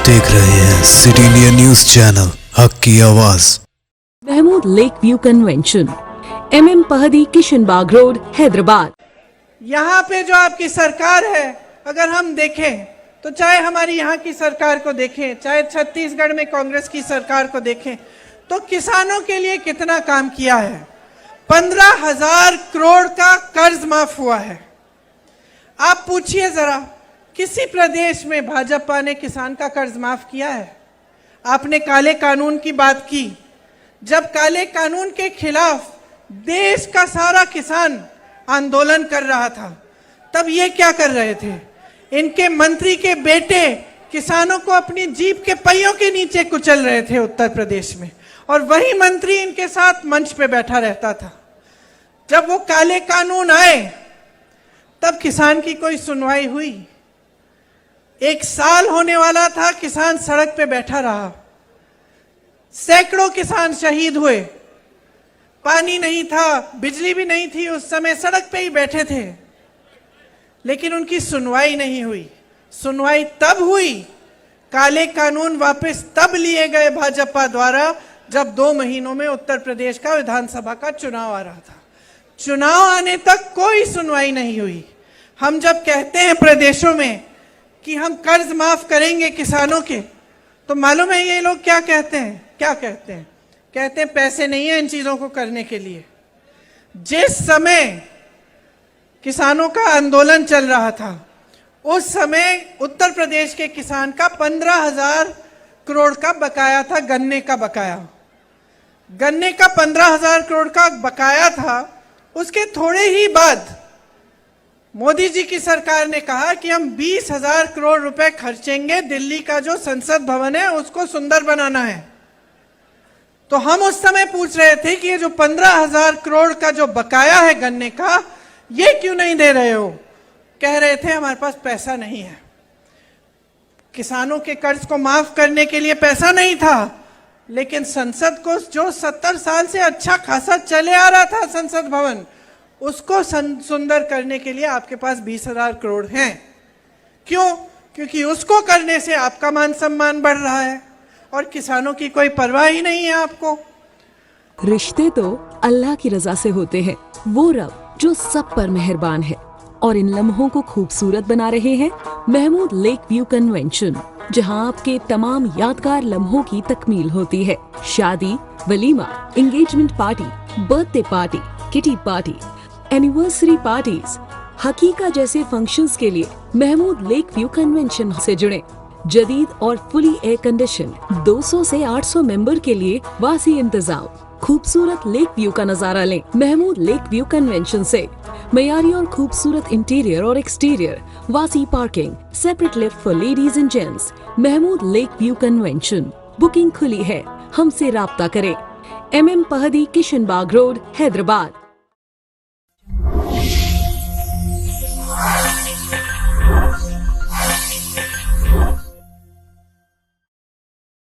देख रहे हैं सिटी इंडिया न्यूज चैनल, हक की आवाज। Mahmood lake view convention, MM Pahadi, Kishanbagh road, Hyderabad. यहाँ पे जो आपकी सरकार है, अगर हम देखें तो चाहे हमारी यहाँ की सरकार को देखें, चाहे छत्तीसगढ़ में कांग्रेस की सरकार को देखें, तो किसानों के लिए कितना काम किया है। 15,000 करोड़ का कर्ज माफ हुआ है। आप पूछिए जरा, किसी प्रदेश में भाजपा ने किसान का कर्ज माफ किया है? आपने काले कानून की बात की। जब काले कानून के खिलाफ देश का सारा किसान आंदोलन कर रहा था, तब ये क्या कर रहे थे? इनके मंत्री के बेटे किसानों को अपनी जीप के पहियों के नीचे कुचल रहे थे उत्तर प्रदेश में, और वही मंत्री इनके साथ मंच पे बैठा रहता था। जब वो काले कानून आए, तब किसान की कोई सुनवाई हुई? 1 साल होने वाला था, किसान सड़क पे बैठा रहा। सैकड़ों किसान शहीद हुए। पानी नहीं था, बिजली भी नहीं थी, उस समय सड़क पे ही बैठे थे, लेकिन उनकी सुनवाई नहीं हुई। सुनवाई तब हुई, काले कानून वापस तब लिए गए भाजपा द्वारा, जब 2 महीनों में उत्तर प्रदेश का विधानसभा का चुनाव आ रहा था। चुनाव आने तक कोई सुनवाई नहीं हुई। हम जब कहते हैं प्रदेशों में कि हम कर्ज माफ करेंगे किसानों के, तो मालूम है ये लोग क्या कहते हैं? क्या कहते हैं? कहते हैं पैसे नहीं है इन चीजों को करने के लिए। जिस समय किसानों का आंदोलन चल रहा था, उस समय उत्तर प्रदेश के किसान का 15,000 करोड़ का बकाया था, गन्ने का बकाया। गन्ने का 15,000 करोड़ का बकाया था। उसके थोड़े ही बाद मोदी जी की सरकार ने कहा कि हम 20,000 करोड़ रुपए खर्चेंगे, दिल्ली का जो संसद भवन है उसको सुंदर बनाना है। तो हम उस समय पूछ रहे थे कि ये जो 15,000 करोड़ का जो बकाया है गन्ने का, ये क्यों नहीं दे रहे हो? कह रहे थे हमारे पास पैसा नहीं है। किसानों के कर्ज को माफ करने के लिए पैसा नहीं था, लेकिन संसद को जो 70 साल से अच्छा खासा चले आ रहा था संसद भवन, उसको सुंदर करने के लिए आपके पास 20,000 करोड़ हैं। क्यों? क्योंकि उसको करने से आपका मान सम्मान बढ़ रहा है और किसानों की कोई परवाह ही नहीं है आपको। रिश्ते तो अल्लाह की रजा से होते हैं, वो रब जो सब पर मेहरबान है। और इन लम्हों को खूबसूरत बना रहे हैं महमूद लेक व्यू कन्वेंशन, जहां आपके तमाम यादगार लम्हों की तकमील होती है। शादी, वलीमा, engagement party, birthday party, kitty party, anniversary parties, हकीका जैसे फंक्शंस के लिए महमूद लेक व्यू कन्वेंशन से जुड़े। जदीद और फुली एयर कंडीशन 200 से 800 मेंबर के लिए वासी इंतजाम। खूबसूरत लेक व्यू का नजारा लें महमूद लेक व्यू कन्वेंशन से। मयारी और खूबसूरत इंटीरियर और एक्सटीरियर, वासी parking, separate lift for ladies and gents. Mahmood lake view convention, booking खुली है, हमसे राब्ता करें। MM Pahadi, Kishanbagh road, Hyderabad.